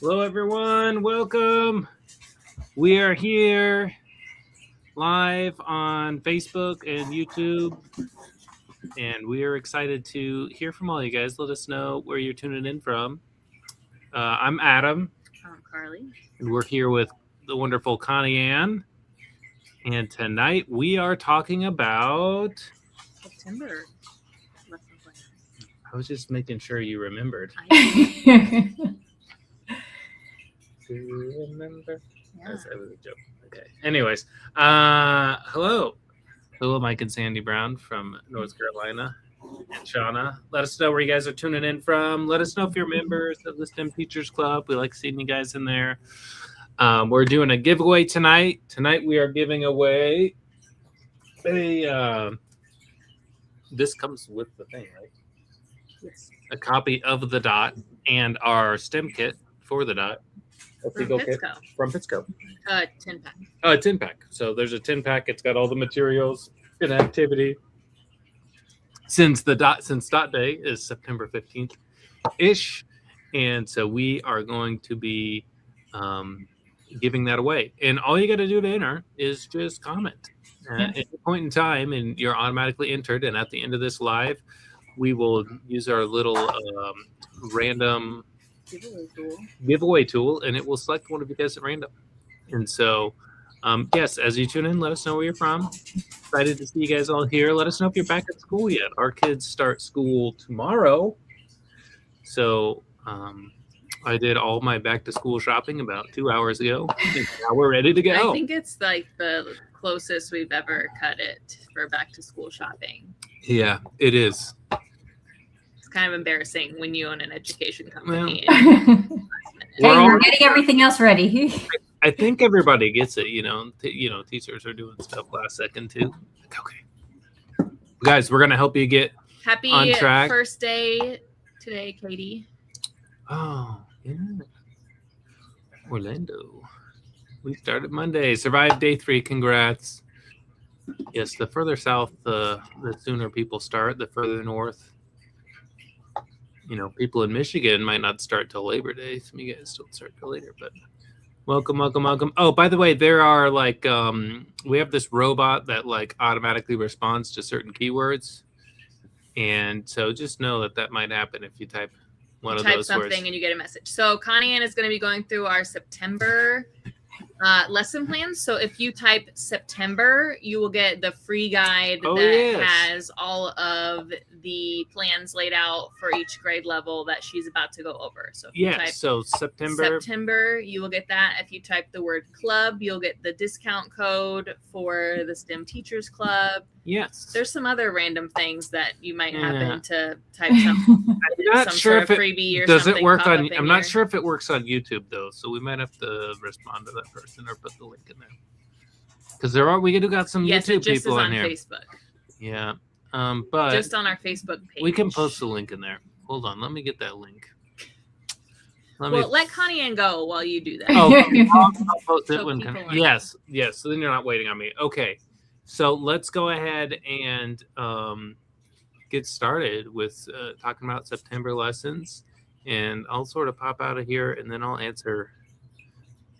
Hello, everyone. Welcome. We are here live on Facebook and YouTube, and we are excited to hear from all you guys. Let us know where you're tuning in from. I'm Adam. I'm Carly. And we're here with the wonderful Connie Ann. And tonight we are talking about September lesson plan. I was just making sure you remembered. Do you remember? Yeah. That was a joke. Okay. Anyways, hello, Mike and Sandy Brown from North Carolina, and Shauna. Let us know where you guys are tuning in from. Let us know if you're members of the STEM Teachers Club. We like seeing you guys in there. We're doing a giveaway tonight. Tonight we are giving away a. This comes with the thing, right? Yes. A copy of the Dot and our STEM kit for the Dot. From Pittsco. From Pittsco. 10-pack. A 10-pack. So there's a 10-pack. It's got all the materials and activity. Since Dot Day is September 15th ish, and so we are going to be giving that away. And all you got to do to enter is just comment at any point in time, and you're automatically entered. And at the end of this live, we will use our little random giveaway tool, and it will select one of you guys at random. And so, yes, as you tune in, let us know where you're from. Excited to see you guys all here. Let us know if you're back at school yet. Our kids start school tomorrow. So I did all my back to school shopping about 2 hours ago. And now we're ready to go. I think it's like the closest we've ever cut it for back to school shopping. Yeah, it is. It's kind of embarrassing when you own an education company. We're getting everything else ready. I think everybody gets it, teachers are doing stuff last second too. Okay. Guys, we're going to help you get Happy on track. First day today, Katie. Oh, yeah. Orlando. We started Monday. Survived day 3. Congrats. Yes, the further south, the sooner people start. The further north, people in Michigan might not start till Labor Day. Some of you guys don't start till later, but welcome. Oh, by the way, there are we have this robot that automatically responds to certain keywords. And so just know that might happen if you type one of those something words. And you get a message. So Connie Ann is going to be going through our September lesson plans. So if you type September, you will get the free guide has all of the plans laid out for each grade level that she's about to go over. So if you type so September, you will get that. If you type the word club, you'll get the discount code for the STEM Teachers Club. Yes. There's some other random things that you might happen to type something. I'm not sure if freebie or does something it work on. I'm not sure if it works on YouTube though, so we might have to respond to that person or put the link in there. Because we do got some YouTube people on here. Facebook. Yeah, but just on our Facebook page. We can post the link in there. Hold on, let me get that link. Let Connie Ann go while you do that. Oh, I'll post it when. Yes. So then you're not waiting on me. Okay. So let's go ahead and get started with talking about September lessons. And I'll sort of pop out of here, and then I'll answer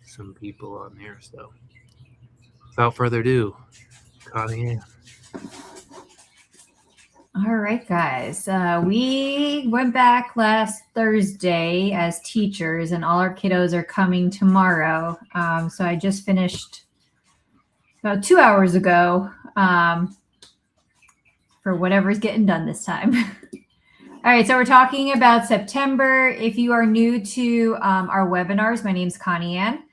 some people on here. So without further ado, Connie. All right, guys. We went back last Thursday as teachers, and all our kiddos are coming tomorrow. So I just finished about 2 hours ago for whatever's getting done this time. All right, so we're talking about September. If you are new to our webinars, my name's Connie Ann.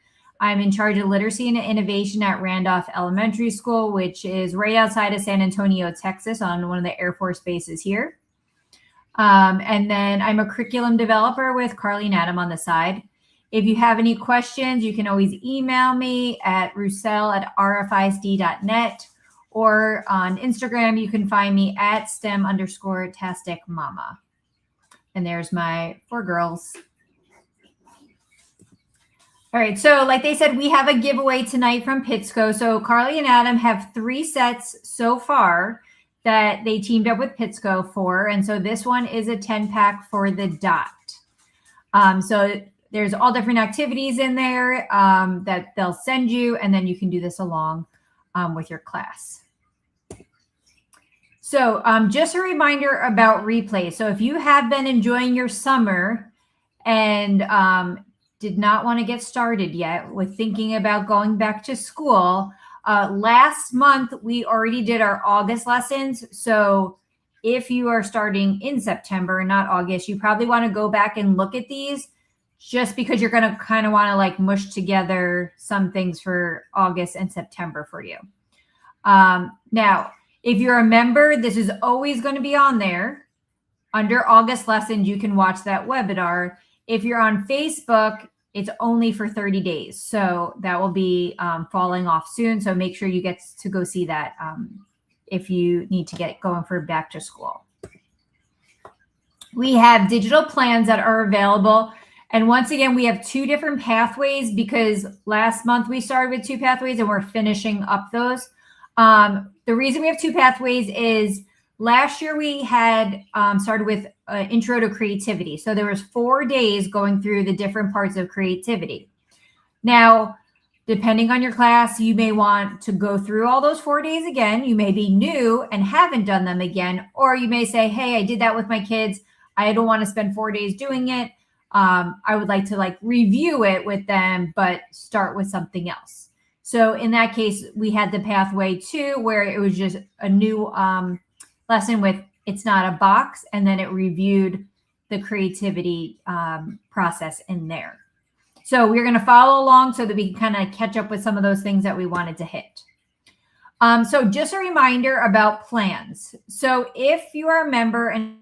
I'm in charge of literacy and innovation at Randolph Elementary School, which is right outside of San Antonio, Texas, on one of the Air Force bases here. And then I'm a curriculum developer with Carly and Adam on the side. If you have any questions, you can always email me at roussel@rfisd.net, or on Instagram, you can find me at STEM_tasticmama. And there's my 4 girls. All right, so like they said, we have a giveaway tonight from Pittsco. So Carly and Adam have 3 sets so far that they teamed up with Pittsco for. And so this one is a 10-pack for the Dot. So There's all different activities in there that they'll send you, and then you can do this along with your class. So just a reminder about replay. So if you have been enjoying your summer and did not want to get started yet with thinking about going back to school, last month we already did our August lessons. So if you are starting in September, not August, you probably want to go back and look at these, just because you're going to kind of want to like mush together some things for August and September for you. Now, if you're a member, this is always going to be on there. Under August lessons, you can watch that webinar. If you're on Facebook, it's only for 30 days. So that will be falling off soon. So make sure you get to go see that if you need to get going for back to school. We have digital plans that are available. And once again, we have 2 different pathways because last month we started with 2 pathways and we're finishing up those. The reason we have 2 pathways is last year we had started with Intro to Creativity. So there was 4 days going through the different parts of creativity. Now, depending on your class, you may want to go through all those 4 days again. You may be new and haven't done them again. Or you may say, hey, I did that with my kids. I don't want to spend 4 days doing it. I would like to like review it with them, but start with something else. So in that case, we had the pathway 2 where it was just a new lesson with It's Not a Box, and then it reviewed the creativity process in there. So we're going to follow along so that we can kind of catch up with some of those things that we wanted to hit. So just a reminder about plans. So if you are a member and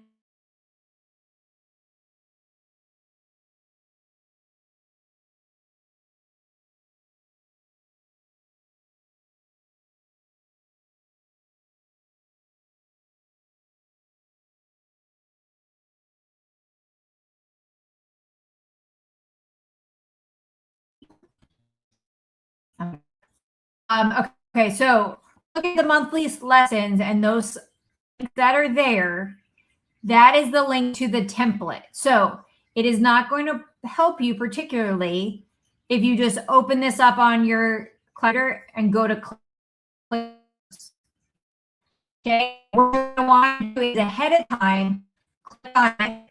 okay, so look at the monthly lessons and those that are there. That is the link to the template. So it is not going to help you particularly if you just open this up on your clutter and go to close. Okay, what you want to do is ahead of time, click on it,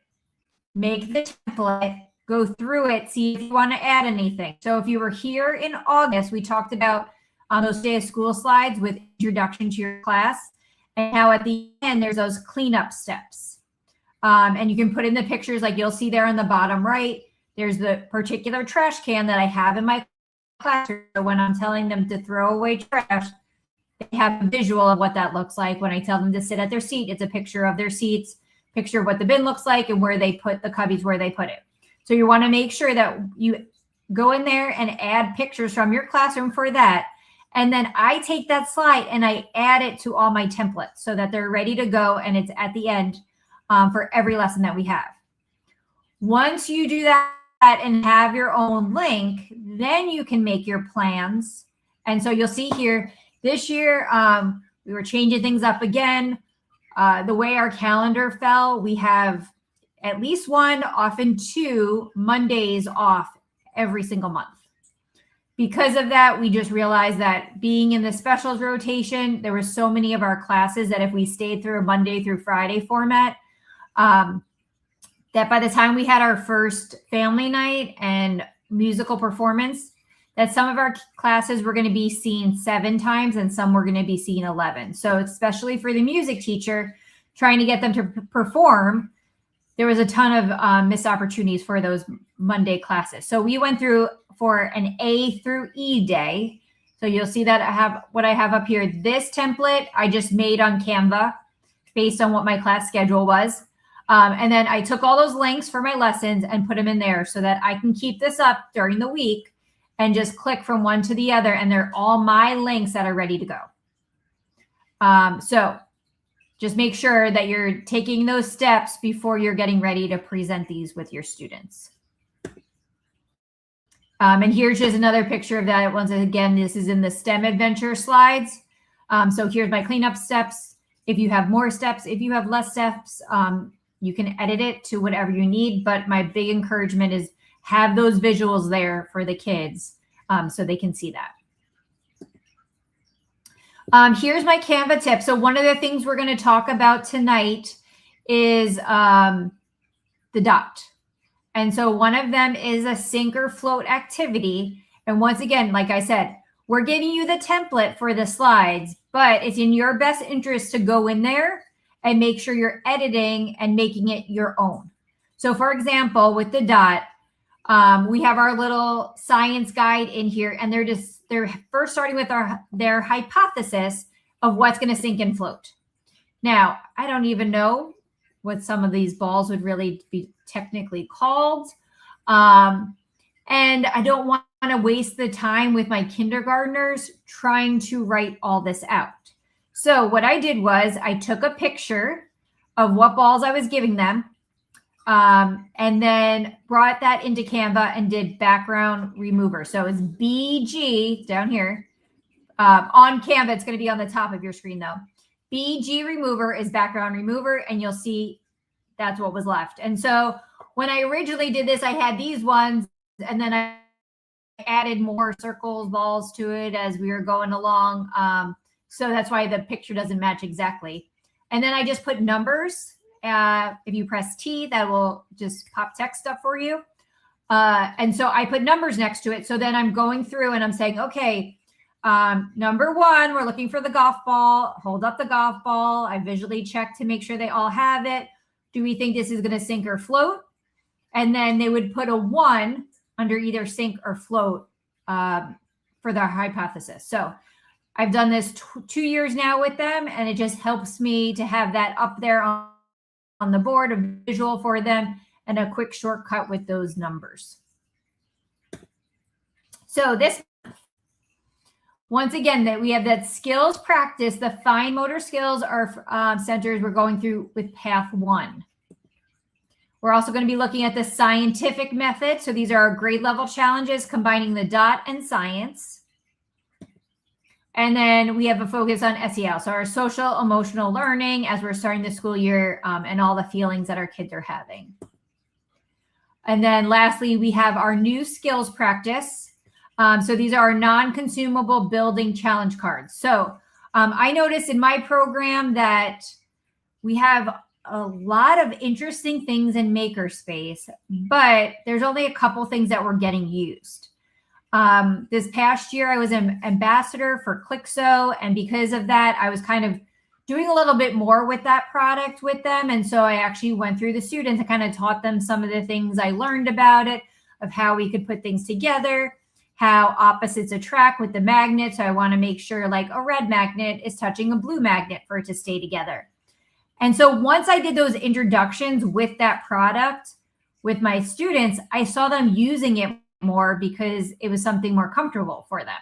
make the template, go through it, see if you want to add anything. So if you were here in August, we talked about those day of school slides with introduction to your class, and how at the end there's those cleanup steps. And you can put in the pictures like you'll see there on the bottom right. There's the particular trash can that I have in my classroom. So when I'm telling them to throw away trash, they have a visual of what that looks like. When I tell them to sit at their seat, it's a picture of their seats, picture of what the bin looks like, and where they put the cubbies, where they put it. So you want to make sure that you go in there and add pictures from your classroom for that. And then I take that slide and I add it to all my templates so that they're ready to go and it's at the end for every lesson that we have. Once you do that and have your own link, then you can make your plans. And so you'll see here, this year, we were changing things up again. The way our calendar fell, we have at least 1, often 2 Mondays off every single month. Because of that, we just realized that being in the specials rotation, there were so many of our classes that if we stayed through a Monday through Friday format, that by the time we had our first family night and musical performance, that some of our classes were going to be seen 7 times and some were going to be seen 11. So especially for the music teacher, trying to get them to perform, there was a ton of missed opportunities for those Monday classes. So we went through for an A through E day. So you'll see that I have what I have up here. This template I just made on Canva based on what my class schedule was. And then I took all those links for my lessons and put them in there so that I can keep this up during the week and just click from one to the other. And they're all my links that are ready to go. So just make sure that you're taking those steps before you're getting ready to present these with your students. And here's just another picture of that. Once again, this is in the STEM adventure slides. So here's my cleanup steps. If you have more steps, if you have less steps, you can edit it to whatever you need. But my big encouragement is have those visuals there for the kids so they can see that. Here's my Canva tip. So one of the things we're going to talk about tonight is the dot. And so one of them is a sink or float activity. And once again, like I said, we're giving you the template for the slides, but it's in your best interest to go in there and make sure you're editing and making it your own. So for example, with the dot, we have our little science guide in here, and they're first starting with their hypothesis of what's going to sink and float. Now, I don't even know what some of these balls would really be technically called. And I don't want to waste the time with my kindergartners trying to write all this out. So what I did was I took a picture of what balls I was giving them, and then brought that into Canva and did background remover. So it's BG down here. On Canva, it's going to be on the top of your screen though. BG remover is background remover, and you'll see that's what was left. And so when I originally did this, I had these ones, and then I added more circles, balls to it as we were going along. So that's why the picture doesn't match exactly. And then I just put numbers. If you press T, that will just pop text up for you. And so I put numbers next to it. So then I'm going through and I'm saying, okay, number 1, we're looking for the golf ball. Hold up the golf ball. I visually check to make sure they all have it. Do we think this is going to sink or float? And then they would put a 1 under either sink or float for their hypothesis. So I've done this 2 years now with them, and it just helps me to have that up there on the board, a visual for them, and a quick shortcut with those numbers. So this, once again, that we have that skills practice, the fine motor skills are centers we're going through with path 1. We're also going to be looking at the scientific method. So these are our grade level challenges combining the dot and science. And then we have a focus on SEL, so our social emotional learning as we're starting the school year, and all the feelings that our kids are having. And then lastly, we have our new skills practice. So these are our non-consumable building challenge cards. So I noticed in my program that we have a lot of interesting things in Makerspace, but there's only a couple things that were getting used. This past year, I was an ambassador for Clixo, and because of that, I was kind of doing a little bit more with that product with them. And so I actually went through the students and kind of taught them some of the things I learned about it, of how we could put things together, how opposites attract with the magnet. So I want to make sure like a red magnet is touching a blue magnet for it to stay together. And so once I did those introductions with that product with my students, I saw them using it more because it was something more comfortable for them.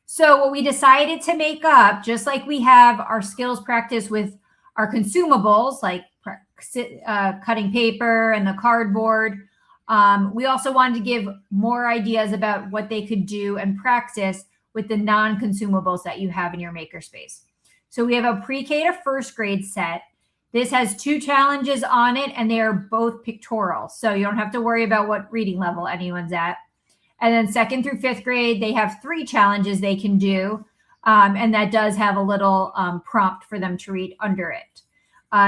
So what we decided to make up, just like we have our skills practice with our consumables, like cutting paper and the cardboard, we also wanted to give more ideas about what they could do and practice with the non-consumables that you have in your makerspace. So we have a pre-K to first grade set. This has 2 challenges on it, and they are both pictorial. So you don't have to worry about what reading level anyone's at. And then 2nd through 5th grade, they have 3 challenges they can do. And that does have a little prompt for them to read under it.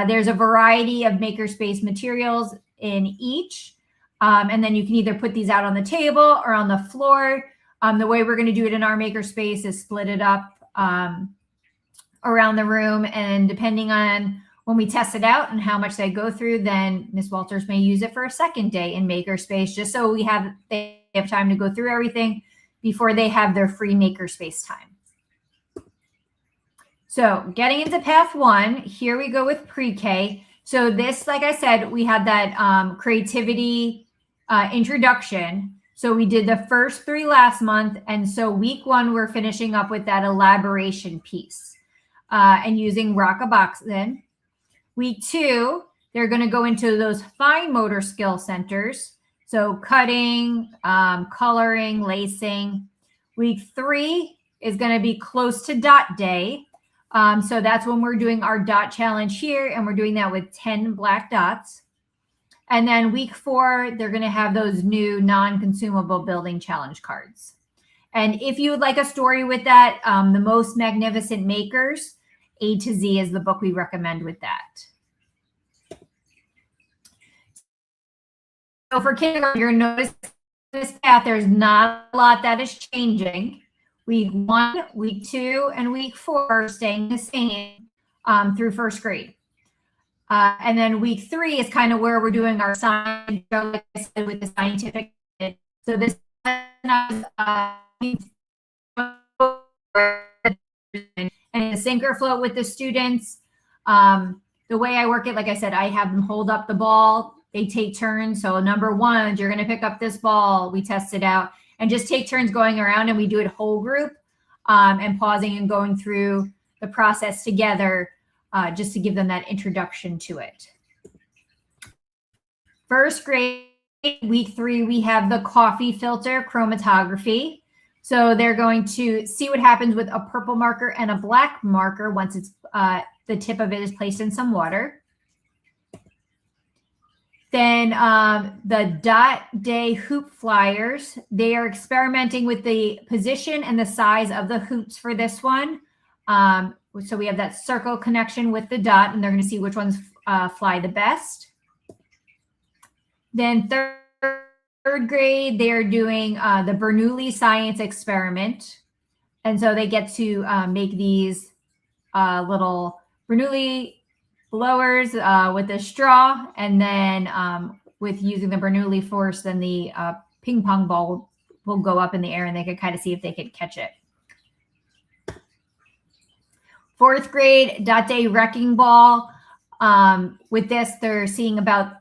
There's a variety of makerspace materials in each. And then you can either put these out on the table or on the floor. The way we're going to do it in our makerspace is split it up around the room. And depending on when we test it out and how much they go through, then Ms. Walters may use it for a second day in makerspace, just so they have time to go through everything before they have their free makerspace time. So getting into path 1, here we go with pre-K. So this, like I said, we had that creativity introduction. So we did the first 3 last month. And so week 1, we're finishing up with that elaboration piece and using Rock-a-Box then. Week 2, they're going to go into those fine motor skill centers. So cutting, coloring, lacing. Week 3 is going to be close to dot day. So that's when we're doing our dot challenge here, and we're doing that with 10 black dots. And then week 4, they're going to have those new non-consumable building challenge cards. And if you would like a story with that, The Most Magnificent Makers, A to Z is the book we recommend with that. So for kindergarten, you're going to notice this path, there's not a lot that is changing. Week 1, week 2, and week 4 are staying the same through first grade. And then week 3 is kind of where we're doing our science, like I said, with the scientific. So this and a sink or float with the students. The way I work it, like I said, I have them hold up the ball. They take turns. So number 1, you're going to pick up this ball. We test it out and just take turns going around, and we do it whole group and pausing and going through the process together just to give them that introduction to it. First grade, week 3, we have the coffee filter chromatography. So they're going to see what happens with a purple marker and a black marker once it's the tip of it is placed in some water. Then the dot day hoop flyers, they are experimenting with the position and the size of the hoops for this one. So we have that circle connection with the dot, and they're going to see which ones fly the best. Then third grade, they're doing the Bernoulli science experiment. And so they get to make these little Bernoulli blowers with a straw, and then with using the Bernoulli force, then the ping pong ball will go up in the air, and they could kind of see if they could catch it. Fourth grade, dot day wrecking ball. With this, they're seeing about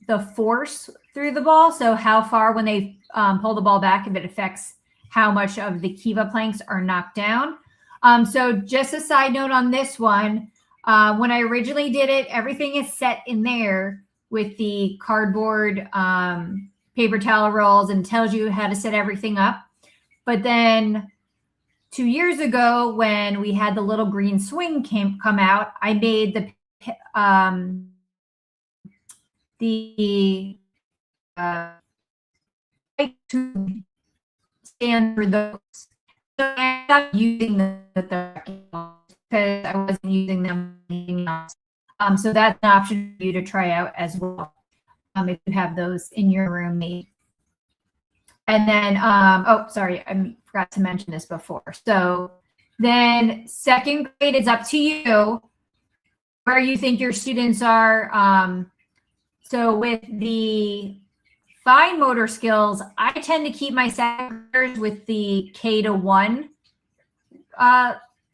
the force through the ball. So how far when they pull the ball back, if it affects how much of the kiva planks are knocked down. So just a side note on this one, when I originally did it, everything is set in there with the cardboard paper towel rolls and tells you how to set everything up. But then 2 years ago, when we had the little green swing come out, I made the stand for those. So I stopped using the because I wasn't using them. So that's an option for you to try out as well if you have those in your room. And then, oh, sorry, I forgot to mention this before. So then second grade is up to you where you think your students are. So with the fine motor skills, I tend to keep my second graders with the K to 1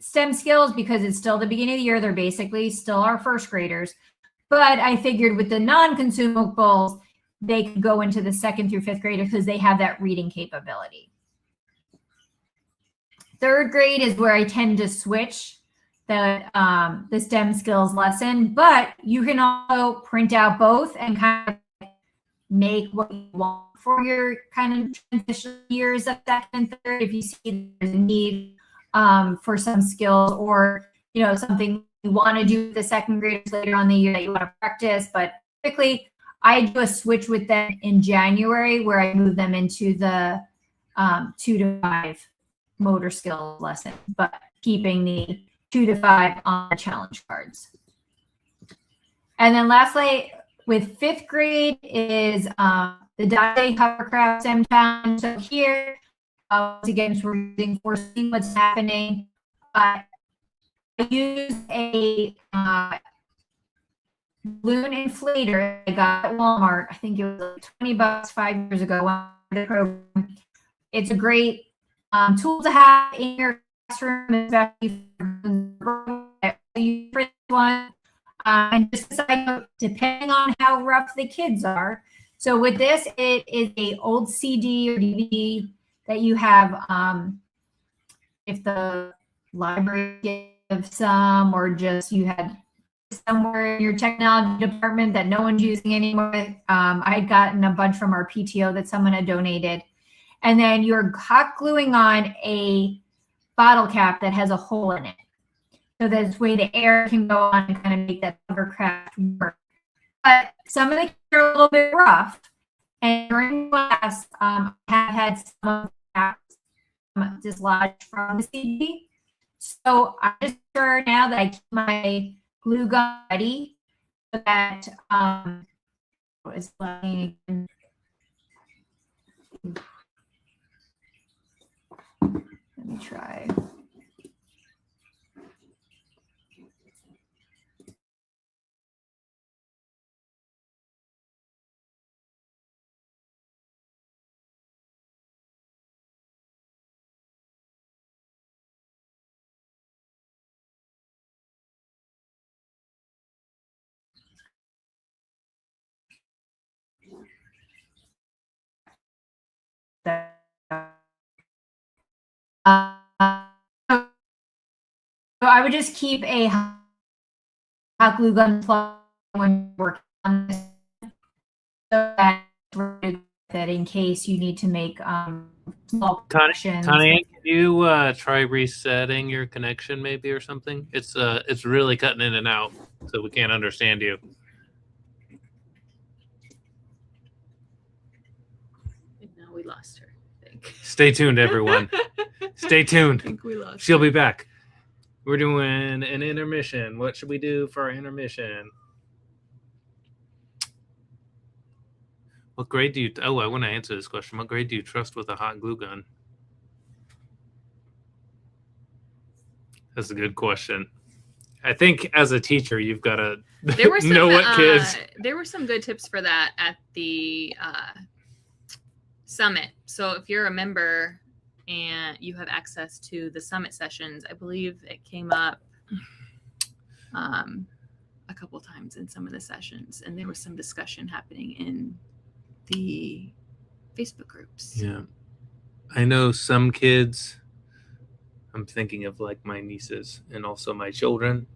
STEM skills because it's still the beginning of the year. They're basically still our first graders. But I figured with the non-consumables, they could go into the 2nd through 5th grade because they have that reading capability. Third grade is where I tend to switch the STEM skills lesson, but you can also print out both and kind of make what you want for your kind of transition years of 2nd and 3rd. If you see there's a need for some skills, or something you want to do with the 2nd graders later on in the year that you want to practice, but typically I do a switch with them in January where I move them into the 2 to 5 motor skills lesson, but keeping the 2 to 5 on the challenge cards. And then lastly, with 5th grade is the dot day hovercraft STEM challenge. So here, once again, we're using foreseeing what's happening. I use a balloon inflator I got at Walmart. I think it was like $20 5 years ago. It's a great tool to have in your classroom, especially for one. And just a side note, depending on how rough the kids are. So with this, it is a old CD or DVD that you have. If the library gives some, or just you had somewhere in your technology department that no one's using anymore. I had gotten a bunch from our PTO that someone had donated. And then you're hot gluing on a bottle cap that has a hole in it. So this way the air can go on and kind of make that hovercraft work. But some of the are a little bit rough. And during class, I have had some dislodged from the CD. So I just sure now that I keep my glue gun ready so that what is playing again? Let me try. So I would just keep a hot glue gun plug when working on this, so that in case you need to make small corrections. Connie, can you try resetting your connection maybe or something? It's really cutting in and out, so we can't understand you. No, we lost her. I think. Stay tuned, everyone. Stay tuned. I think we lost. She'll be back. We're doing an intermission. What should we do for our intermission? What grade do you... Oh, I want to answer this question. What grade do you trust with a hot glue gun? That's a good question. I think as a teacher, you've got to know what kids... There were some good tips for that at the summit. So if you're a member and you have access to the summit sessions, I believe it came up a couple times in some of the sessions, and there was some discussion happening in the Facebook groups. Yeah. I know some kids, I'm thinking of like my nieces and also my children.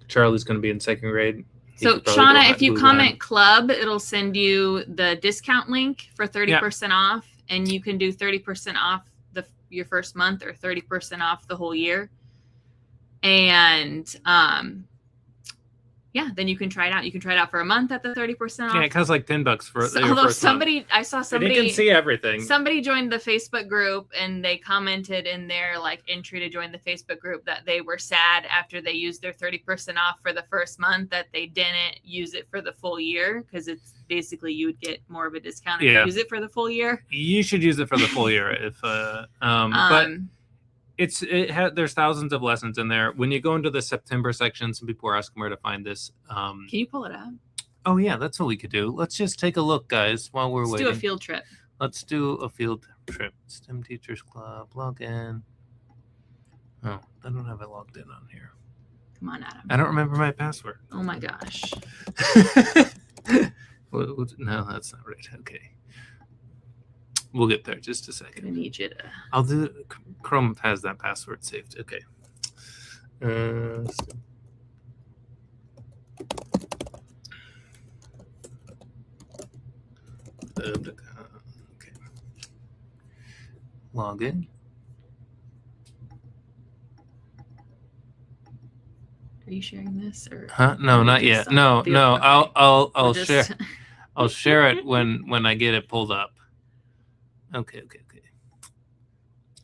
Charlie's going to be in 2nd grade. So Shauna, if you comment club, it'll send you the discount link for 30% off, and you can do 30% off your first month or 30% off the whole year. And then you can try it out. You can try it out for a month at the 30% off. Yeah, it costs like $10 for although I saw somebody, and you can see everything. Somebody joined the Facebook group and they commented in their like entry to join the Facebook group that they were sad after they used their 30% off for the first month that they didn't use it for the full year, because it's basically you would get more of a discount if you use it for the full year. You should use it for the full year if but there's thousands of lessons in there. When you go into the September section, some people are asking where to find this. Can you pull it up? Oh yeah, that's what we could do. Let's just take a look, guys, while we're waiting. Let's do a field trip. Let's do a field trip. STEM Teachers Club, log in. Oh, I don't have it logged in on here. Come on, Adam. I don't remember my password. Oh my gosh. No, that's not right. Okay. We'll get there. Just a second. I need you to. I'll do. Chrome has that password saved. Okay. Okay. Log in. Are you sharing this or? Huh? No, not yet. No. Okay. I'll share. I'll share it when I get it pulled up. Okay.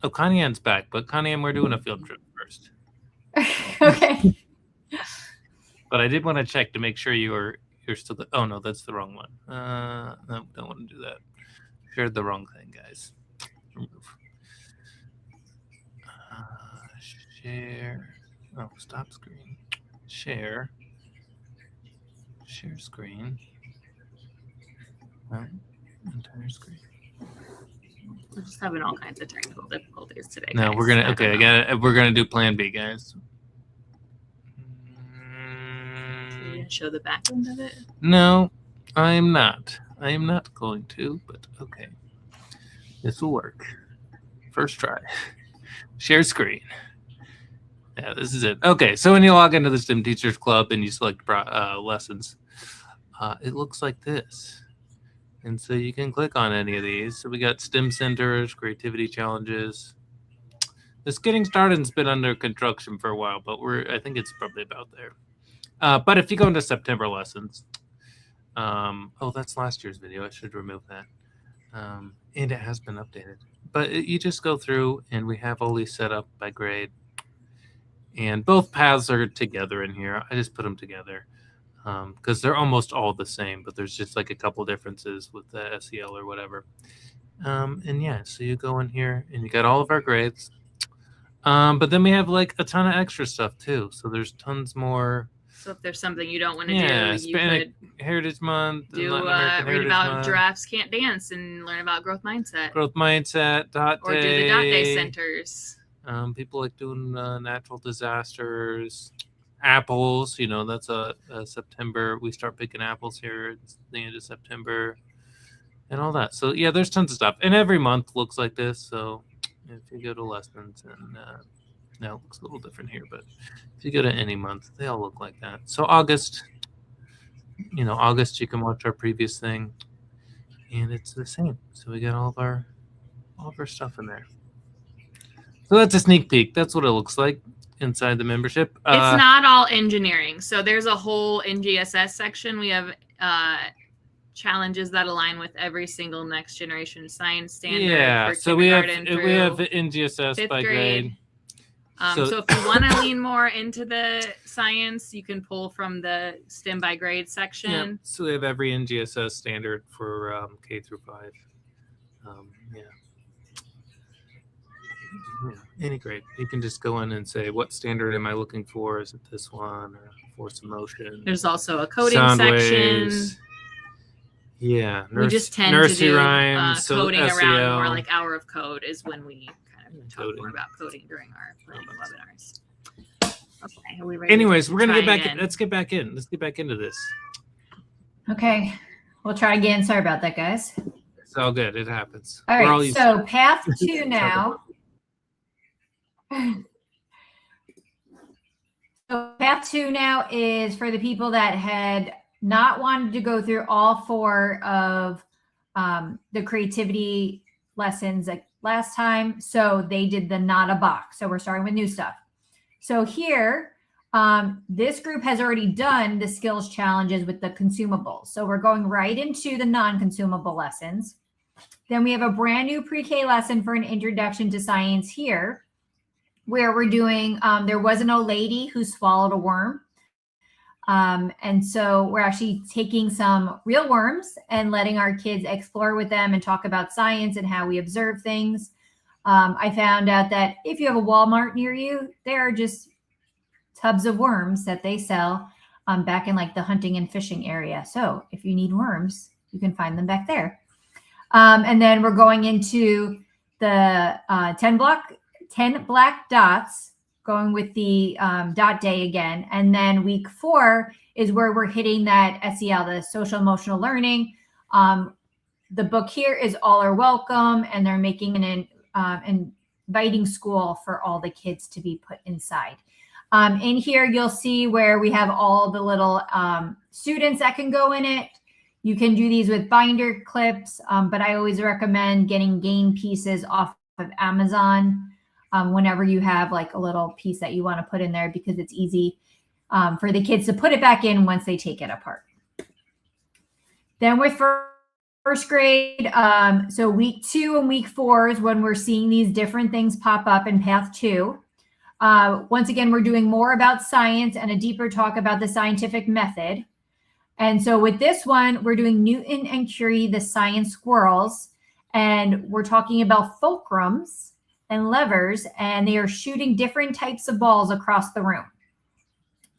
Oh, Connie Ann's back, but Connie Ann, we're doing a field trip first. Okay. But I did want to check to make sure you're still. Oh no, that's the wrong one. No, don't want to do that. Shared the wrong thing, guys. Remove. Share. Oh, stop screen. Share. Share screen. Oh, entire screen. We're just having all kinds of technical difficulties today. No, guys. we're gonna we're gonna do Plan B, guys. You're gonna show the back end of it? No, I am not. I am not going to, but okay. This will work. First try. Share screen. Yeah, this is it. Okay, so when you log into the STEM Teachers Club and you select lessons, it looks like this. And so you can click on any of these. So we got STEM centers, creativity challenges. This getting started has been under construction for a while, but I think it's probably about there. But if you go into September lessons, Oh, that's last year's video. I should remove that. And it has been updated. But you just go through, and we have all these set up by grade. And both paths are together in here. I just put them together because they're almost all the same, but there's just like a couple differences with the SEL or whatever. And yeah, so you go in here, and you got all of our grades. But then we have like a ton of extra stuff too. So there's tons more. So if there's something you don't want to do, Hispanic you could Heritage Month. do read about Giraffes Can't Dance and learn about growth mindset. Growth mindset, dot or day. do the dot day centers. People like doing natural disasters, apples. That's a September. We start picking apples here. It's the end of September, and all that. So yeah, there's tons of stuff, and every month looks like this. So if you go to lessons, and now it looks a little different here, but if you go to any month, they all look like that. So August, August, you can watch our previous thing, and it's the same. So we got all of our stuff in there. So that's a sneak peek. That's what it looks like inside the membership. It's not all engineering. So there's a whole NGSS section. We have challenges that align with every single next generation science standard. Yeah, so we have NGSS by grade. So if you want to lean more into the science, you can pull from the STEM by grade section. Yeah, so we have every NGSS standard for K through 5. Yeah. Any grade. You can just go in and say, what standard am I looking for? Is it this one or force of motion? There's also a coding section. Waves. Yeah. We just tend to do rhymes, coding so around more like hour of code is when we kind of talk more about coding during our planning webinars. Okay, are we ready? Anyways, we're going to get back. Again? Let's get back in. Let's get back into this. Okay. We'll try again. Sorry about that, guys. It's all good. It happens. All right. So path 2 now. So path 2 now is for the people that had not wanted to go through all 4 of the creativity lessons like last time. So they did the not a box. So we're starting with new stuff. So here, this group has already done the skills challenges with the consumables. So we're going right into the non-consumable lessons. Then we have a brand new pre-K lesson for an introduction to science here, where we're doing, there was an old lady who swallowed a worm. And so we're actually taking some real worms and letting our kids explore with them and talk about science and how we observe things. I found out that if you have a Walmart near you, there are just tubs of worms that they sell back in like the hunting and fishing area. So if you need worms, you can find them back there. And then we're going into the 10 black dots, going with the dot day again. And then week 4 is where we're hitting that SEL, the social emotional learning. The book here is All Are Welcome, and they're making an inviting school for all the kids to be put inside. In here, you'll see where we have all the little students that can go in it. You can do these with binder clips, but I always recommend getting game pieces off of Amazon whenever you have like a little piece that you want to put in there, because it's easy for the kids to put it back in once they take it apart. Then with first grade, so week 2 and week 4 is when we're seeing these different things pop up in path 2. Once again, we're doing more about science and a deeper talk about the scientific method. And so with this one, we're doing Newton and Curie, the science squirrels, and we're talking about fulcrums and levers, and they are shooting different types of balls across the room.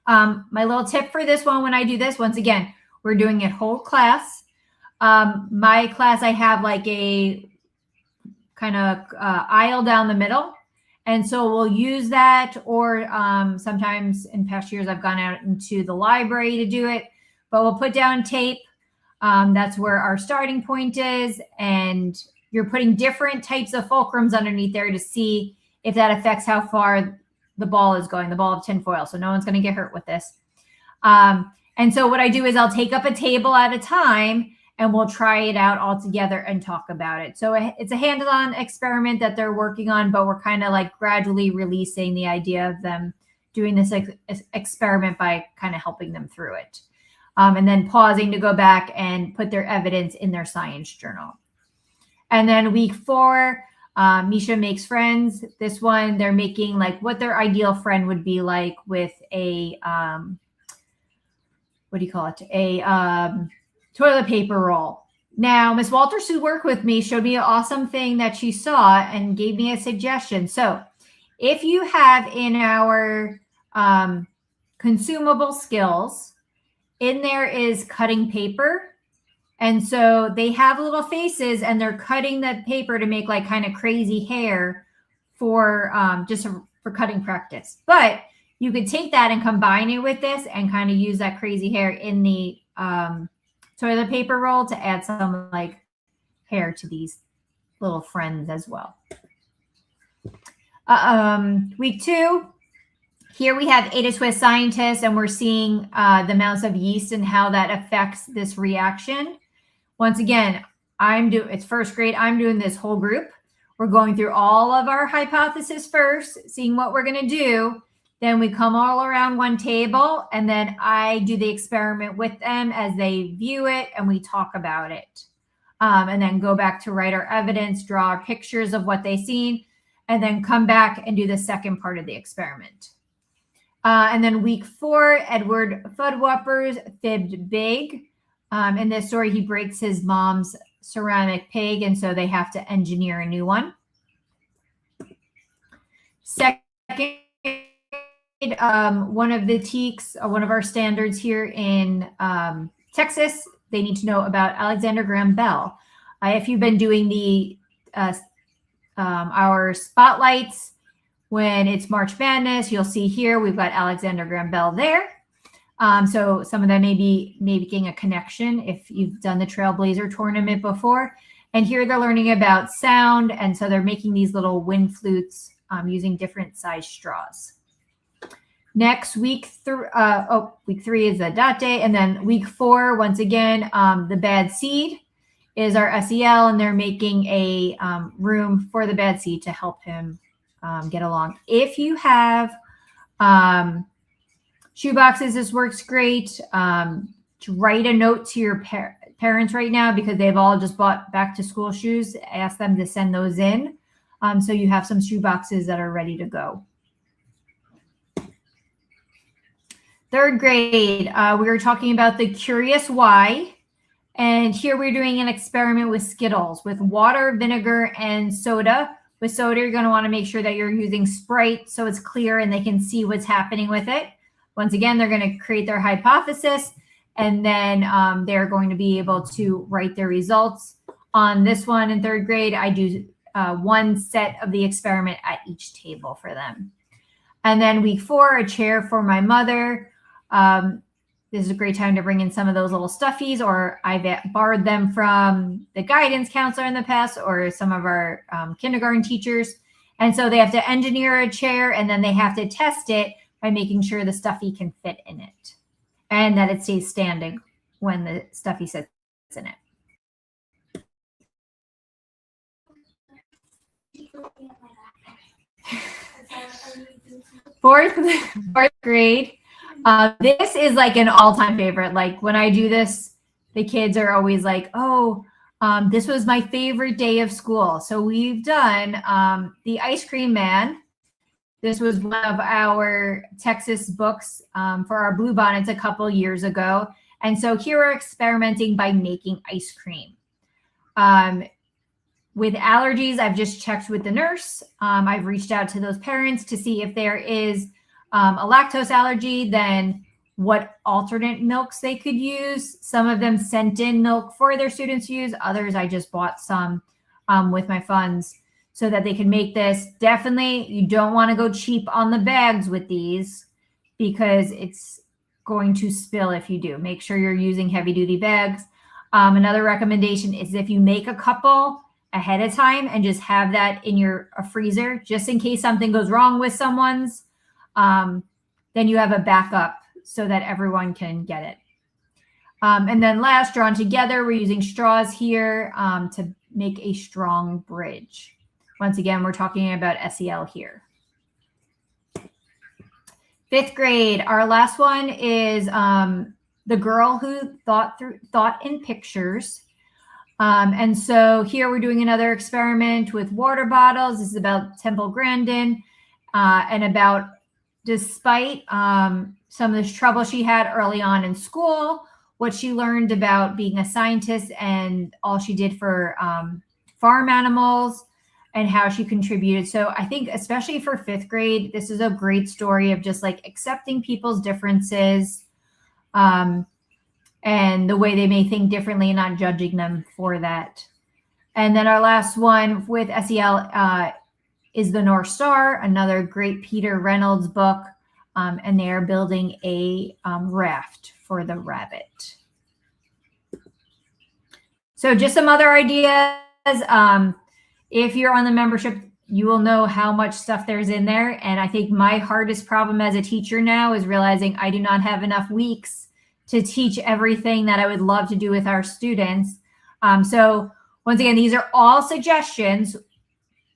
My little tip for this one, when I do this, once again, we're doing it whole class. My class, I have like a kind of aisle down the middle. And so we'll use that, or sometimes in past years, I've gone out into the library to do it, but we'll put down tape. That's where our starting point is. And you're putting different types of fulcrums underneath there to see if that affects how far the ball is going, the ball of tinfoil. So no one's going to get hurt with this. And so what I do is I'll take up a table at a time and we'll try it out all together and talk about it. So it's a hands-on experiment that they're working on, but we're kind of like gradually releasing the idea of them doing this experiment by kind of helping them through it. and then pausing to go back and put their evidence in their science journal. And then week 4, Misha makes friends. This one, they're making like what their ideal friend would be like with a, what do you call it? A toilet paper roll. Now, Miss Walters, who worked with me, showed me an awesome thing that she saw and gave me a suggestion. So if you have in our consumable skills, in there is cutting paper. And so they have little faces and they're cutting the paper to make like kind of crazy hair for just for cutting practice. But you could take that and combine it with this and kind of use that crazy hair in the toilet paper roll to add some like hair to these little friends as well. Week 2, here we have Ada Swiss scientists, and we're seeing the amounts of yeast and how that affects this reaction. Once again, it's first grade. I'm doing this whole group. We're going through all of our hypotheses first, seeing what we're going to do. Then we come all around one table, and then I do the experiment with them as they view it, and we talk about it. And then go back to write our evidence, draw our pictures of what they've seen, and then come back and do the second part of the experiment. And then week 4, Edward Fuddwuppers fibbed big. In this story, he breaks his mom's ceramic pig, and so they have to engineer a new one. Second, one of the TEKs, one of our standards here in Texas, they need to know about Alexander Graham Bell. If you've been doing the our spotlights when it's March Madness, you'll see here we've got Alexander Graham Bell there. So some of them may be making a connection if you've done the Trailblazer tournament before. And here they're learning about sound, and so they're making these little wind flutes using different size straws. Next, week 3 is the dot day, and then week 4, once again, the bad seed is our SEL, and they're making a room for the bad seed to help him get along. If you have shoe boxes, this works great. To write a note to your parents right now, because they've all just bought back to school shoes. Ask them to send those in, so you have some shoe boxes that are ready to go. Third grade, we were talking about the curious why. And here we're doing an experiment with Skittles with water, vinegar, and soda. With soda, you're going to want to make sure that you're using Sprite so it's clear and they can see what's happening with it. Once again, they're going to create their hypothesis, and then they're going to be able to write their results. On this one in third grade, I do one set of the experiment at each table for them. And then week 4, a chair for my mother. This is a great time to bring in some of those little stuffies, or I've borrowed them from the guidance counselor in the past or some of our kindergarten teachers. And so they have to engineer a chair, and then they have to test it by making sure the stuffy can fit in it and that it stays standing when the stuffy sits in it. Fourth grade. This is like an all-time favorite. Like when I do this, the kids are always like, oh, this was my favorite day of school. So we've done the Ice Cream Man. This was one of our Texas books for our Bluebonnets a couple years ago. And so here we're experimenting by making ice cream. With allergies, I've just checked with the nurse. I've reached out to those parents to see if there is a lactose allergy, then what alternate milks they could use. Some of them sent in milk for their students to use. Others, I just bought some with my funds so that they can make this. Definitely, you don't want to go cheap on the bags with these because it's going to spill if you do. Make sure you're using heavy-duty bags. Another recommendation is if you make a couple ahead of time and just have that in your freezer, just in case something goes wrong with someone's, then you have a backup so that everyone can get it. And then last, drawn together, we're using straws here to make a strong bridge. Once again, we're talking about SEL here. Fifth grade, our last one is The Girl Who Thought in Pictures. And so here we're doing another experiment with water bottles. This is about Temple Grandin and about, despite some of this trouble she had early on in school, what she learned about being a scientist and all she did for farm animals and how she contributed. So I think especially for 5th grade, this is a great story of just like accepting people's differences and the way they may think differently and not judging them for that. And then our last one with SEL is The North Star, another great Peter Reynolds book. And they are building a raft for the rabbit. So just some other ideas. If you're on the membership, you will know how much stuff there's in there. And I think my hardest problem as a teacher now is realizing I do not have enough weeks to teach everything that I would love to do with our students. So once again, these are all suggestions.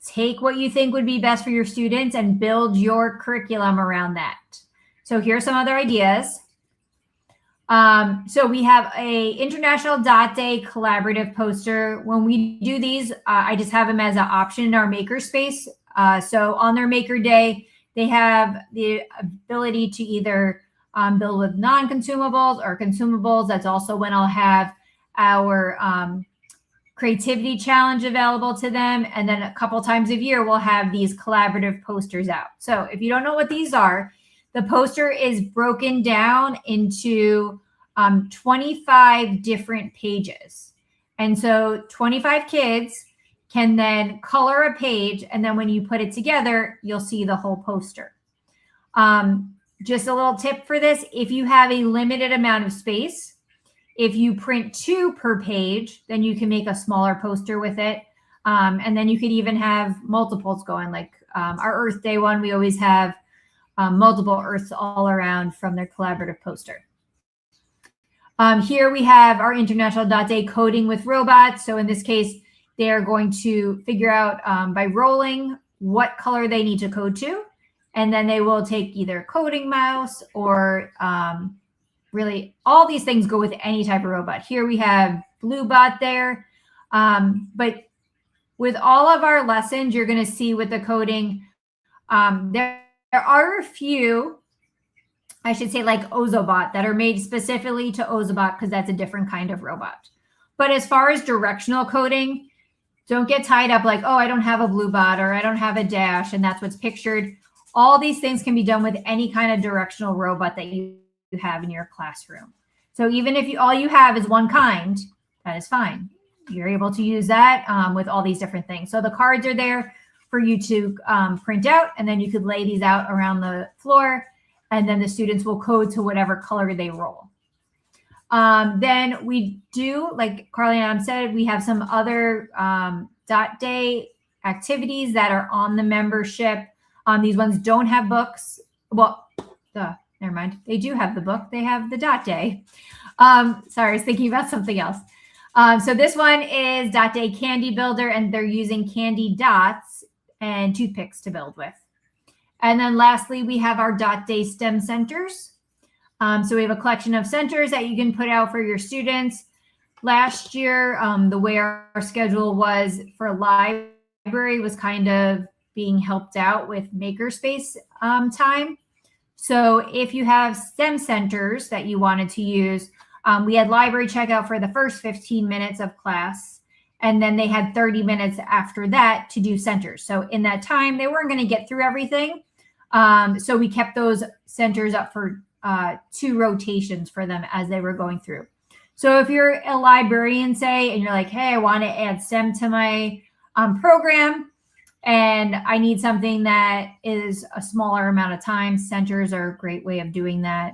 Take what you think would be best for your students and build your curriculum around that. So here's some other ideas. So we have a International Dot Day collaborative poster. When we do these, I just have them as an option in our makerspace. So on their Maker Day, they have the ability to either build with non-consumables or consumables. That's also when I'll have our creativity challenge available to them. And then a couple times a year, we'll have these collaborative posters out. So if you don't know what these are, the poster is broken down into 25 different pages. And so 25 kids can then color a page. And then when you put it together, you'll see the whole poster. Just a little tip for this. If you have a limited amount of space, if you print 2 per page, then you can make a smaller poster with it. And then you could even have multiples going, like our Earth Day one, we always have multiple Earths all around from their collaborative poster. Here we have our International Dot Day coding with robots. So in this case, they are going to figure out by rolling what color they need to code to. And then they will take either coding mouse or really all these things go with any type of robot. Here we have Bluebot there. But with all of our lessons, you're going to see with the coding, there are a few, I should say like Ozobot, that are made specifically to Ozobot because that's a different kind of robot. But as far as directional coding, don't get tied up like, oh, I don't have a Bluebot or I don't have a Dash and that's what's pictured. All these things can be done with any kind of directional robot that you have in your classroom. So even if all you have is one kind, that is fine. You're able to use that with all these different things. So the cards are there for you to print out, and then you could lay these out around the floor, and then the students will code to whatever color they roll. Then we do, like Carly and Adam said, we have some other Dot Day activities that are on the membership. These ones don't have books. Well, never mind. They do have the book. They have the Dot Day. Sorry, I was thinking about something else. So this one is Dot Day Candy Builder, and they're using candy dots and toothpicks to build with. And then lastly, we have our Dot Day STEM centers. So we have a collection of centers that you can put out for your students. Last year, the way our schedule was for library was kind of being helped out with makerspace time. So if you have STEM centers that you wanted to use, we had library checkout for the first 15 minutes of class, and then they had 30 minutes after that to do centers. So in that time, they weren't going to get through everything. So we kept those centers up for 2 rotations for them as they were going through. So if you're a librarian, say, and you're like, hey, I want to add STEM to my program, and I need something that is a smaller amount of time, centers are a great way of doing that.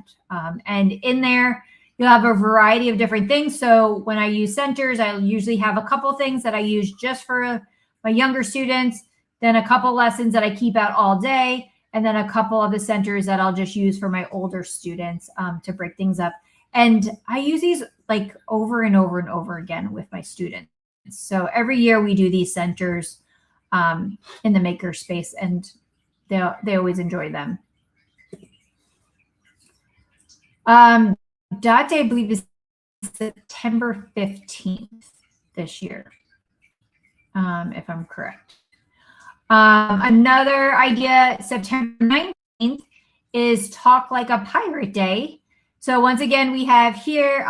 And in there, you'll have a variety of different things. So when I use centers, I usually have a couple things that I use just for my younger students, then a couple lessons that I keep out all day, and then a couple of the centers that I'll just use for my older students to break things up. And I use these like over and over and over again with my students. So every year we do these centers in the maker space, and they always enjoy them. dot day, I believe, is September 15th this year, if I'm correct. Another idea, September 19th, is Talk Like a Pirate Day. So once again, we have here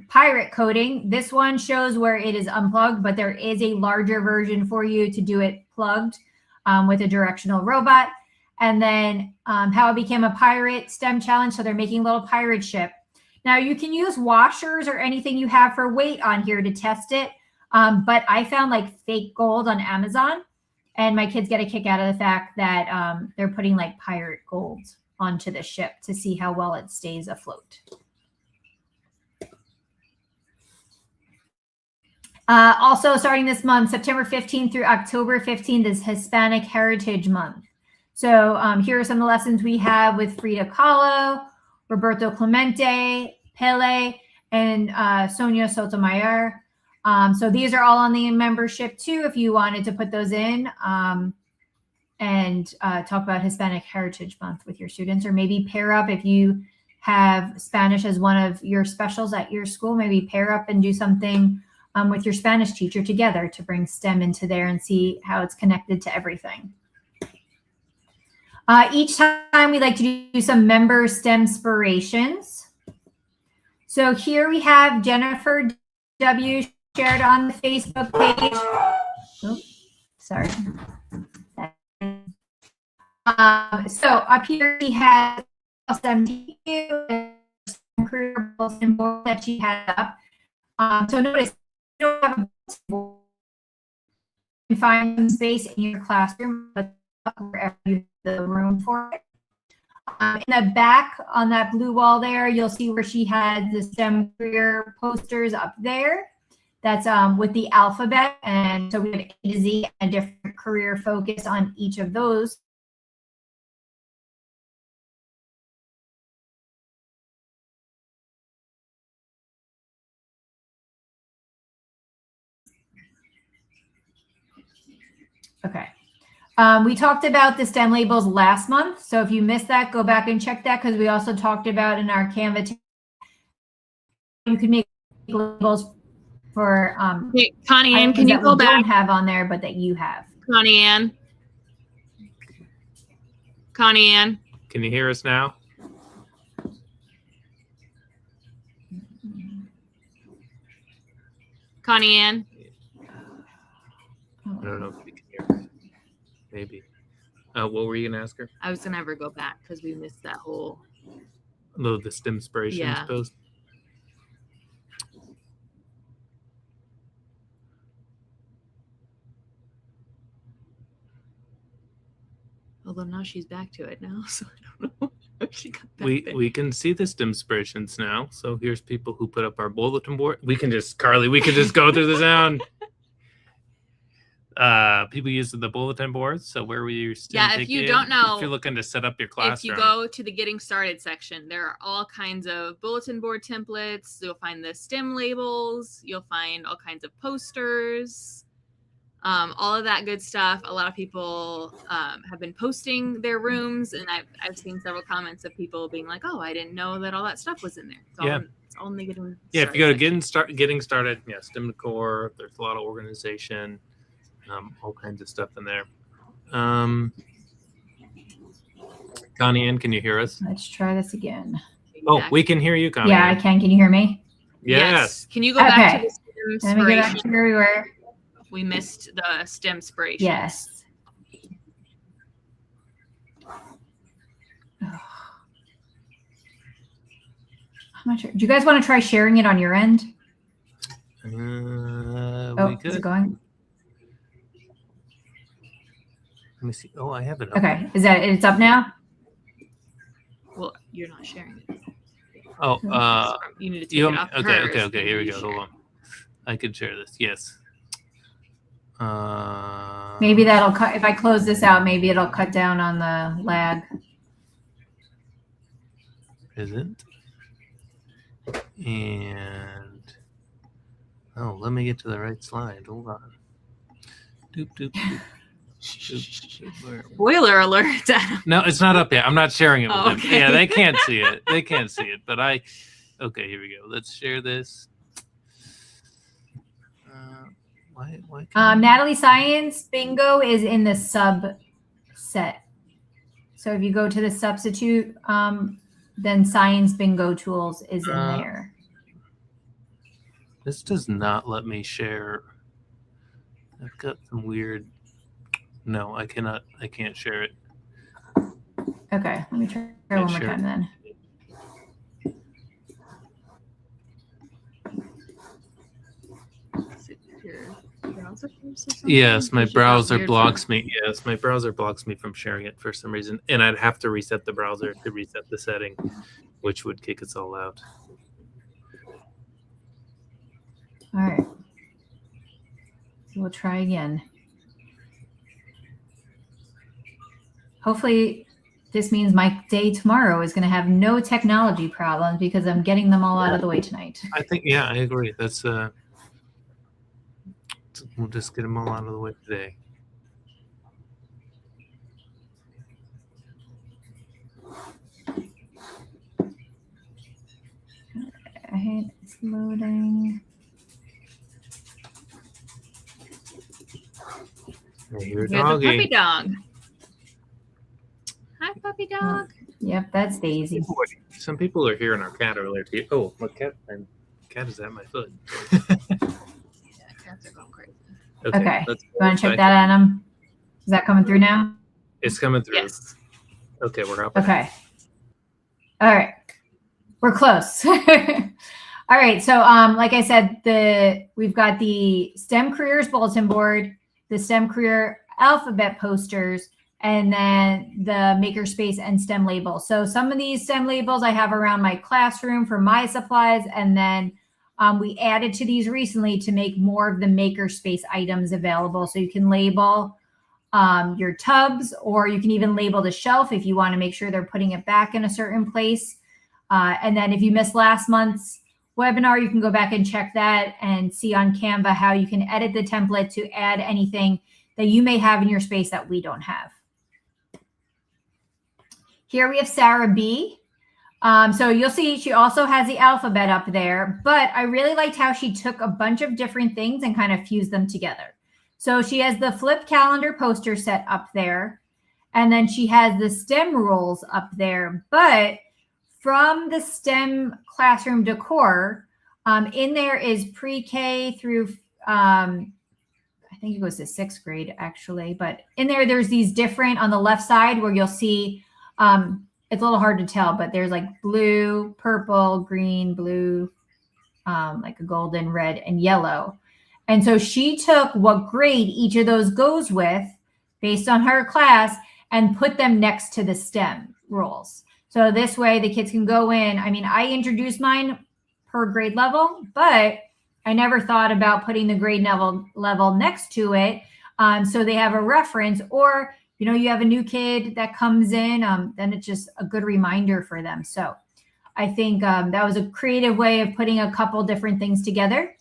pirate coding. This one shows where it is unplugged, but there is a larger version for you to do it plugged with a directional robot. And then How I Became a Pirate STEM Challenge. So they're making a little pirate ship. Now you can use washers or anything you have for weight on here to test it. But I found like fake gold on Amazon. And my kids get a kick out of the fact that they're putting like pirate gold onto the ship to see how well it stays afloat. Also starting this month, September 15th through October 15th is Hispanic Heritage Month. So here are some of the lessons we have with Frida Kahlo, Roberto Clemente, Pele, and Sonia Sotomayor. So these are all on the membership too, if you wanted to put those in and talk about Hispanic Heritage Month with your students, or maybe pair up if you have Spanish as one of your specials at your school, maybe pair up and do something with your Spanish teacher together to bring STEM into there and see how it's connected to everything. Each time we like to do some member STEM inspirations. So here we have Jennifer W. shared on the Facebook page. Oh, sorry. So up here he has STEM career bulletin board that she has up. So notice you don't have a bulletin board. You can find some space in your classroom, but wherever you have the room for it. In the back on that blue wall there, you'll see where she has the STEM career posters up there. That's with the alphabet. And so we have A to Z and a different career focus on each of those. Okay. We talked about the STEM labels last month. So if you missed that, go back and check that, because we also talked about in our Canva, you can make labels for hey, Connie Ann, can you go back? Don't have on there, but that you have. Connie Ann. Connie Ann. Can you hear us now? Connie Ann. I don't know if we can hear her. Maybe. What were you gonna ask her? I was gonna have her go back because we missed that whole. The STEM inspirations post. Although now she's back to it now, so I don't know if she got back We can see the STEM inspirations now. So here's people who put up our bulletin board. We can just go through the sound. People using the bulletin boards. So where were you? If you don't know, if you're looking to set up your classroom, if you go to the Getting Started section, there are all kinds of bulletin board templates. You'll find the STEM labels. You'll find all kinds of posters. All of that good stuff. A lot of people have been posting their rooms, and I've seen several comments of people being like, "Oh, I didn't know that all that stuff was in there." It's all in the Getting Started. If you go to Getting Started, STEM Core. There's a lot of organization. All kinds of stuff in there. Connie Ann, can you hear us? Let's try this again. Oh, we can hear you, Connie. Yeah, I can. Can you hear me? Yes. Can you go back to the STEM Let me get back to where we were. We missed the STEM inspiration. Yes. I'm not sure. Do you guys want to try sharing it on your end? We Is it going? Let me see. Oh, I have it up. Okay. It's up now? Well, you're not sharing it. Oh, you need to take it off Okay. Here we go. Hold on. I can share this. Yes. Maybe that'll cut. If I close this out, maybe it'll cut down on the lag. Isn't. And let me get to the right slide. Hold on. Doop doop. Spoiler alert. No, it's not up yet. I'm not sharing it with them. Okay. Yeah, they can't see it. But Okay, here we go. Let's share this. Why Natalie, Science Bingo is in the subset. So if you go to the substitute, then Science Bingo Tools is in there. This does not let me share. I've got some weird. No, I cannot. I can't share it. Okay, let me try one more time then. Yes, my browser blocks me. Yes, my browser blocks me from sharing it for some reason, and I'd have to reset the browser to reset the setting, which would kick us all out. All right, we'll try again. Hopefully, this means my day tomorrow is going to have no technology problems because I'm getting them all out of the way tonight. I think, yeah, I agree. That's we'll just get them all out of the way today. Okay, it's loading. Here's the puppy dog. Hi, puppy dog. Yep, that's Daisy. Some people are hearing our cat earlier. Oh, my cat is at my foot. Yeah, cats are going crazy. Okay. You want to check that on them? Is that coming through now? It's coming through. Yes. Okay, we're up. Okay. All right. We're close. All right. So, like I said, we've got the STEM Careers Bulletin Board, the STEM Career Alphabet posters, and then the Makerspace and STEM labels. So some of these STEM labels I have around my classroom for my supplies, and then we added to these recently to make more of the Makerspace items available. So you can label your tubs, or you can even label the shelf if you want to make sure they're putting it back in a certain place. And then if you missed last month's webinar, you can go back and check that and see on Canva how you can edit the template to add anything that you may have in your space that we don't have. Here we have Sarah B. So you'll see she also has the alphabet up there, but I really liked how she took a bunch of different things and kind of fused them together. So she has the flip calendar poster set up there, and then she has the STEM rules up there, but from the STEM classroom decor, in there is pre-K through, I think it goes to 6th grade actually, but in there's these different on the left side where you'll see, it's a little hard to tell, but there's like blue, purple, green, blue, like a golden, red, and yellow. And so she took what grade each of those goes with based on her class and put them next to the STEM rules. So this way the kids can go in. I mean, I introduced mine per grade level, but I never thought about putting the grade level next to it. So they have a reference, or, you know, you have a new kid that comes in, then it's just a good reminder for them. So I think that was a creative way of putting a couple different things together.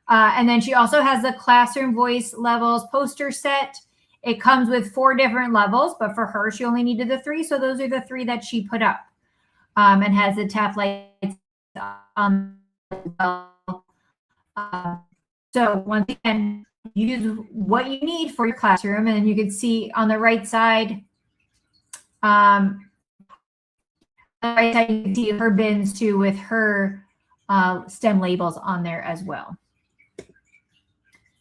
And then she also has the classroom voice levels poster set. It comes with 4 different levels, but for her, she only needed the 3. So those are the 3 that she put up, and has the tap lights on as well. So once again, use what you need for your classroom. And you can see on the right side, you can see her bins too with her STEM labels on there as well.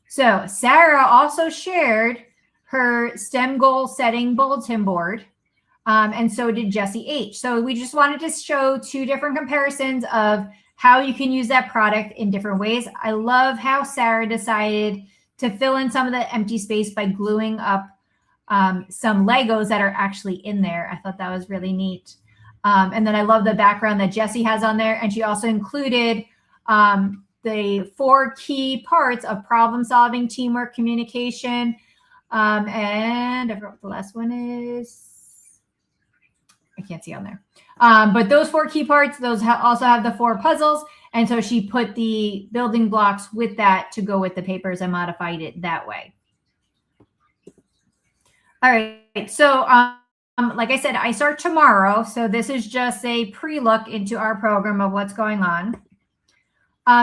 So Sarah also shared her STEM goal setting bulletin board, and so did Jessie H. So we just wanted to show 2 different comparisons of how you can use that product in different ways. I love how Sarah decided to fill in some of the empty space by gluing up some Legos that are actually in there. I thought that was really neat. And then I love the background that Jessie has on there. And she also included the 4 key parts of problem solving, teamwork, communication, and I forgot what the last one is. I can't see on there. But those 4 key parts, those also have the 4 puzzles. And so she put the building blocks with that to go with the papers and modified it that way. All right. So like I said, I start tomorrow. So this is just a pre-look into our program of what's going on.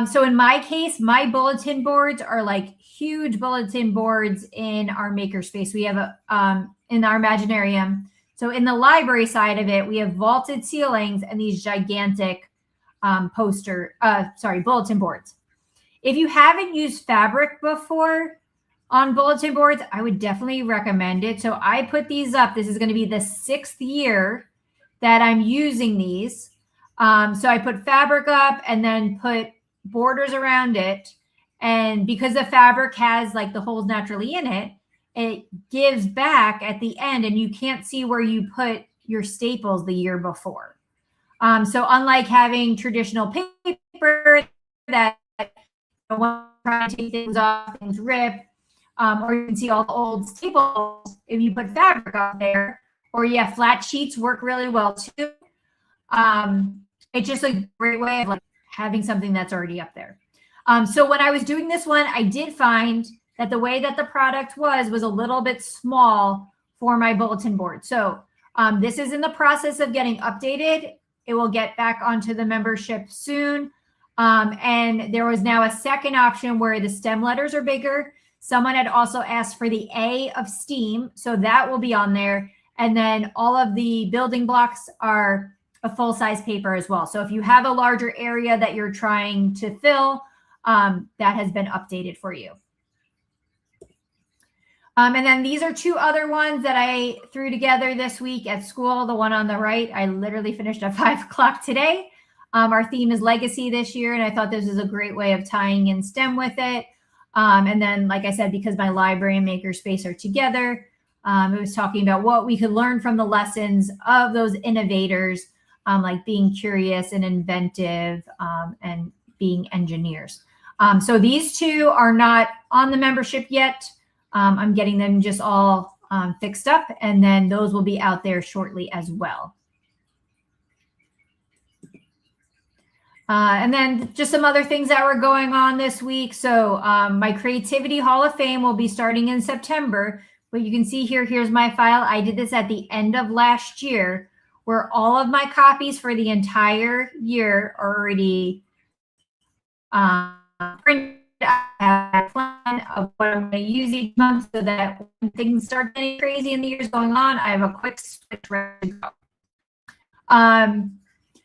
So in my case, my bulletin boards are like huge bulletin boards in our makerspace. We have in our Imaginarium. So in the library side of it, we have vaulted ceilings and these gigantic bulletin boards. If you haven't used fabric before on bulletin boards, I would definitely recommend it. So I put these up. This is going to be the 6th year that I'm using these. So I put fabric up and then put borders around it. And because the fabric has like the holes naturally in it, it gives back at the end and you can't see where you put your staples the year before. So unlike having traditional paper that when trying to take things off, things rip, or you can see all the old staples, if you put fabric on there, or flat sheets work really well too. It's just a great way of like having something that's already up there. So when I was doing this one, I did find that the way that the product was a little bit small for my bulletin board. So this is in the process of getting updated. It will get back onto the membership soon. And there was now a second option where the STEM letters are bigger. Someone had also asked for the A of STEAM. So that will be on there. And then all of the building blocks are a full-size paper as well. So if you have a larger area that you're trying to fill, that has been updated for you. And then these are 2 other ones that I threw together this week at school. The one on the right, I literally finished at 5 o'clock today. Our theme is legacy this year, and I thought this is a great way of tying in STEM with it. And then, like I said, because my library and makerspace are together, it was talking about what we could learn from the lessons of those innovators, like being curious and inventive and being engineers. So these 2 are not on the membership yet. I'm getting them just all fixed up, and then those will be out there shortly as well. And then just some other things that were going on this week. So my Creativity Hall of Fame will be starting in September. But you can see here, here's my file. I did this at the end of last year, where all of my copies for the entire year are already printed. I have a plan of what I'm going to use each month so that when things start getting crazy and the year's going on, I have a quick switch ready to go.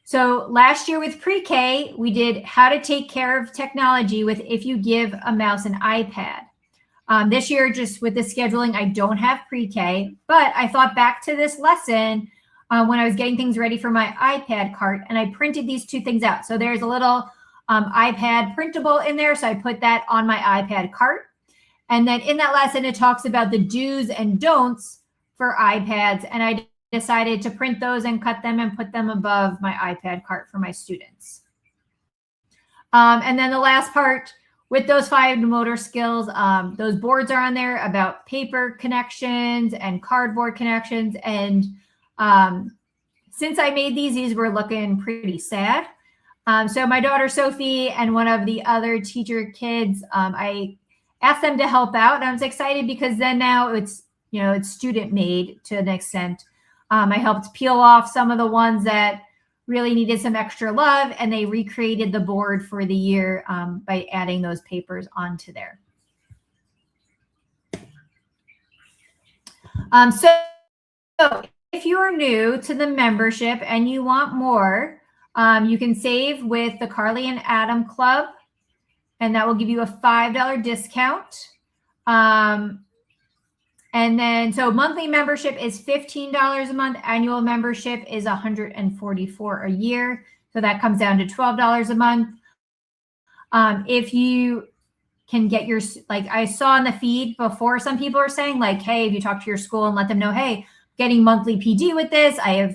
So last year with pre-K, we did how to take care of technology with if you give a mouse an iPad. This year, just with the scheduling, I don't have pre-K, but I thought back to this lesson when I was getting things ready for my iPad cart, and I printed these 2 things out. So there's a little iPad printable in there. So I put that on my iPad cart. And then in that lesson, it talks about the do's and don'ts for iPads. And I decided to print those and cut them and put them above my iPad cart for my students. And then the last part with those 5 motor skills, those boards are on there about paper connections and cardboard connections. And since I made these were looking pretty sad. So my daughter Sophie and one of the other teacher kids, I asked them to help out. And I was excited because then now it's student made to an extent. I helped peel off some of the ones that really needed some extra love, and they recreated the board for the year by adding those papers onto there. So if you're new to the membership and you want more, you can save with the Carly and Adam Club, and that will give you a $5 discount. And then, so monthly membership is $15 a month. Annual membership is $144 a year. So that comes down to $12 a month. If you can get your, like I saw in the feed before, some people are saying like, hey, if you talk to your school and let them know, hey, getting monthly PD with this. I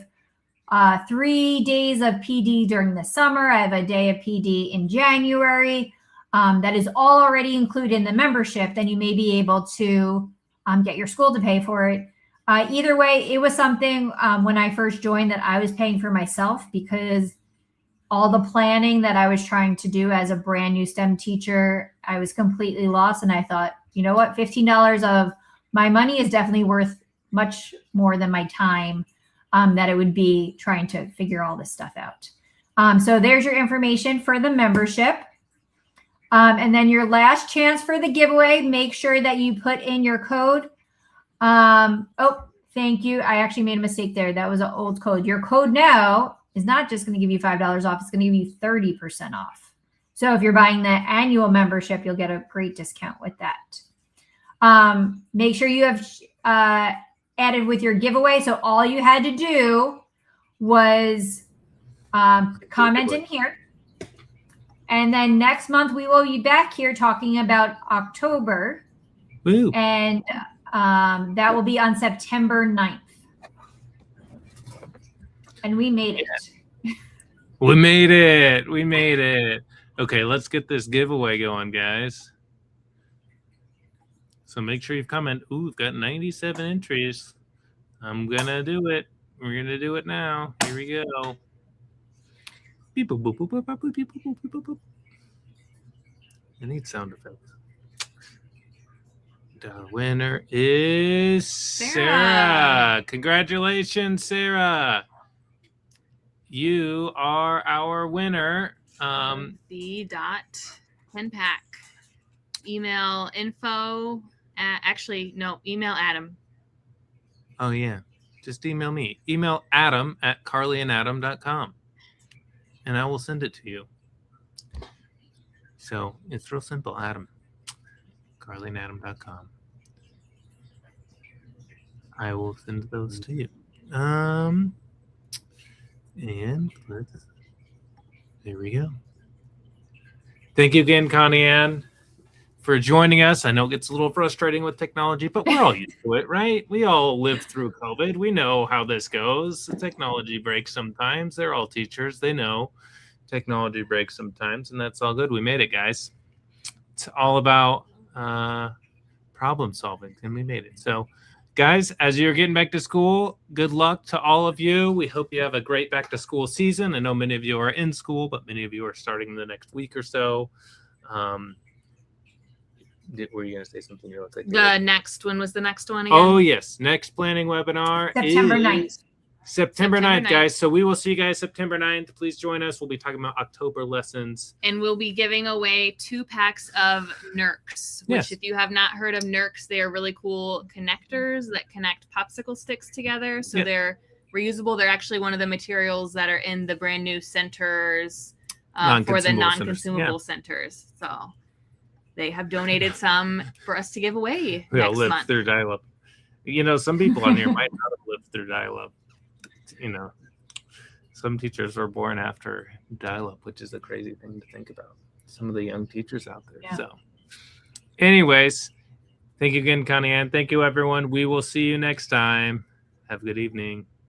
have 3 days of PD during the summer. I have a day of PD in January. That is all already included in the membership. Then you may be able to get your school to pay for it. Either way, it was something when I first joined that I was paying for myself because all the planning that I was trying to do as a brand new STEM teacher, I was completely lost. And I thought, you know what, $15 of my money is definitely worth much more than my time that it would be trying to figure all this stuff out. So there's your information for the membership. And then your last chance for the giveaway, make sure that you put in your code. Oh, thank you. I actually made a mistake there. That was an old code. Your code now is not just going to give you $5 off. It's going to give you 30% off. So if you're buying the annual membership, you'll get a great discount with that. Make sure you have added with your giveaway. So all you had to do was comment in here. And then next month, we will be back here talking about October. Woo. And that will be on September 9th. And we made it. We made it. We made it. Okay, let's get this giveaway going, guys. So make sure you comment. Ooh, we've got 97 entries. I'm going to do it. We're going to do it now. Here we go. Beep, boop, boop, boop, boop, boop, boop, boop, boop, boop, boop. I need sound effects. The winner is Sarah. Congratulations, Sarah. You are our winner. The .10 pack. Email info. Email Adam. Oh, yeah. Just email me. Email Adam at carlyandadam.com. And I will send it to you. So it's real simple, Adam. carlyandadam.com. I will send those to you. And there we go. Thank you again, Connie Ann, for joining us. I know it gets a little frustrating with technology, but we're all used to it, right? We all lived through COVID. We know how this goes. The technology breaks sometimes. They're all teachers. They know technology breaks sometimes, and that's all good. We made it, guys. It's all about problem solving, and we made it. So, guys, as you're getting back to school, good luck to all of you. We hope you have a great back to school season. I know many of you are in school, but many of you are starting in the next week or so. Were you going to say something? The next one was the next one again? Oh, yes. Next planning webinar September is 9th. September 9th, guys. So we will see you guys September 9th. Please join us. We'll be talking about October lessons. And we'll be giving away 2 packs of NERCs, which if you have not heard of NERCs, they are really cool connectors that connect popsicle sticks together. So they're reusable. They're actually one of the materials that are in the brand new centers for the non-consumable centers. So they have donated some for us to give away next month. Through dial-up. You know, some people on here might not have lived through dial-up. You know, some teachers were born after dial-up, which is a crazy thing to think about. Some of the young teachers out there. Yeah. So anyways, thank you again, Connie Ann. Thank you, everyone. We will see you next time. Have a good evening.